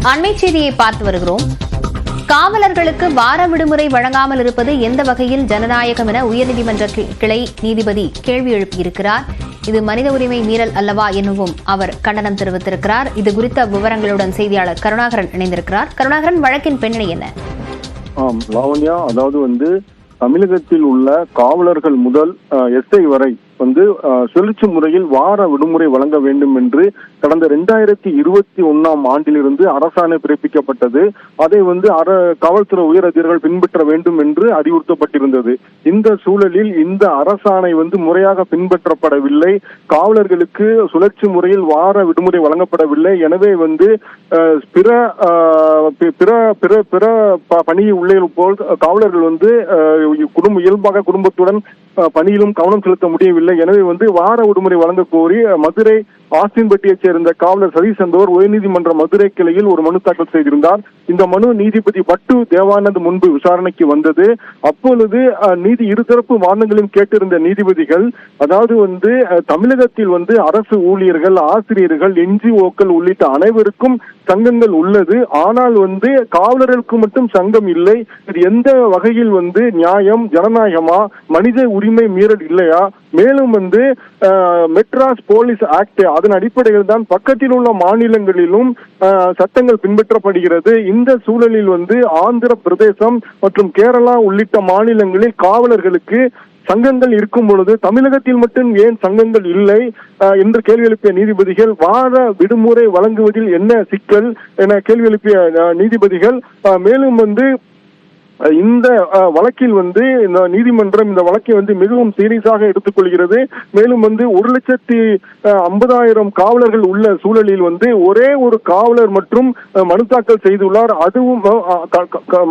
அண்மை செய்தியை பார்த்து வருகிறோம். காவலர்களுக்கு வார விடுமுறை வழங்காமல் இருப்பது எந்த வகையில் ஜனநாயகம் என உயர்நீதிமன்ற கிளை நீதிபதி கேள்வி எழுப்பியிருக்கிறார். இது மனித உரிமை மீறல் அல்லவா எனவும் அவர் கண்டனம் தெரிவித்திருக்கிறார். இது குறித்த விவரங்களுடன் செய்தியாளர் கருணாகரன் இணைந்திருக்கிறார். கருணாகரன், வழக்கின் பின்னணி என்ன? லாவண்யா, அதாவது தமிழகத்தில் உள்ள காவலர்கள் முதல் எஸ்ஐ வரை சுழற்சி முறையில் வார விடுமுறை வழங்க வேண்டும் என்று கடந்த 2021ஆம் ஆண்டிலிருந்து அரசாணை பிறப்பிக்கப்பட்டது. அதை காவல்துறை உயர் அதிகாரிகள் பின்பற்ற வேண்டும் என்று அறிவுறுத்தப்பட்டிருந்தது. இந்த சூழலில் இந்த அரசாணை முறையாக பின்பற்றப்படவில்லை. காவலர்களுக்கு சுழற்சி முறையில் வார விடுமுறை வழங்கப்படவில்லை. எனவே பிற பிற பிற பிற பணியை உள்ளே போல் காவலர்கள் இயல்பாக குடும்பத்துடன் பணியிலும் கவனம் செலுத்த முடியவில்லை. எனவே வார விடுமுறை வழங்க கோரி மதுரை ஆஸ்தின்பட்டியைச் சேர்ந்த காவலர் சதீஷ் என்பவர் உயர்நீதிமன்ற மதுரை கிளையில் ஒரு மனு தாக்கல் செய்திருந்தார். இந்த மனு நீதிபதி பட்டு தேவானந்த் முன்பு விசாரணைக்கு வந்தது. அப்பொழுது இருதரப்பு வாதங்களையும் கேட்டிருந்த நீதிபதிகள், அதாவது தமிழகத்தில் அரசு ஊழியர்கள், ஆசிரியர்கள், என்ஜிஓக்கள் உள்ளிட்ட அனைவருக்கும் சங்கங்கள் உள்ளது. ஆனால் காவலர்களுக்கு மட்டும் சங்கம் இல்லை. இது எந்த வகையில் நியாயம், ஜனநாயகமா, மனித உரிமை மீறல் இல்லையா? மேலும் மெட்ராஸ் போலீஸ் ஆக்ட் அதன் அடிப்படையில் தான் பக்கத்தில் உள்ள மாநிலங்களிலும் சட்டங்கள் பின்பற்றப்படுகிறது. இந்த சூழலில் ஆந்திர பிரதேசம் மற்றும் கேரளா உள்ளிட்ட மாநிலங்களில் காவலர்களுக்கு சங்கங்கள் இருக்கும் பொழுது தமிழகத்தில் மட்டும் ஏன் சங்கங்கள் இல்லை என்று கேள்வி எழுப்பிய நீதிபதிகள், வார விடுமுறை வழங்குவதில் என்ன சிக்கல் என கேள்வி எழுப்பிய நீதிபதிகள் மேலும் இந்த வழக்கில் இந்த நீதிமன்றம் இந்த வழக்கை மிகவும் சீரியஸாக எடுத்துக்கொள்கிறது. மேலும் 1,50,000 காவலர்கள் உள்ள சூழலில் ஒரே ஒரு காவலர் மற்றும் மனு தாக்கல் செய்துள்ளார். அதுவும்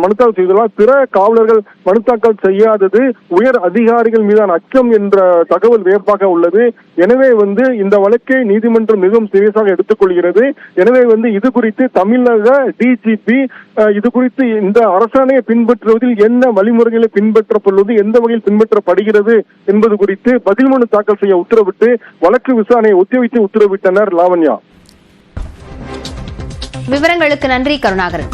மனு தாக்கல் செய்துள்ளார். பிற காவலர்கள் மனு தாக்கல் செய்யாதது உயர் அதிகாரிகள் மீதான அச்சம் என்ற தகவல் வியப்பாக உள்ளது. எனவே இந்த வழக்கை நீதிமன்றம் மிகவும் சீரியஸாக எடுத்துக்கொள்கிறது. எனவே இது குறித்து தமிழக டிஜிபி இது குறித்து இந்த அரசாணையை பின்பற்றுவதில் என்ன வழிமுறைகளை பின்பற்றப்படுவது, எந்த வகையில் பின்பற்றப்படுகிறது என்பது குறித்து பதில் மனு தாக்கல் செய்ய உத்தரவிட்டு வழக்கு விசாரணையை ஒத்திவைத்து உத்தரவிட்டனர். லாவண்யா, விவரங்களுக்கு நன்றி கருணாகரன்.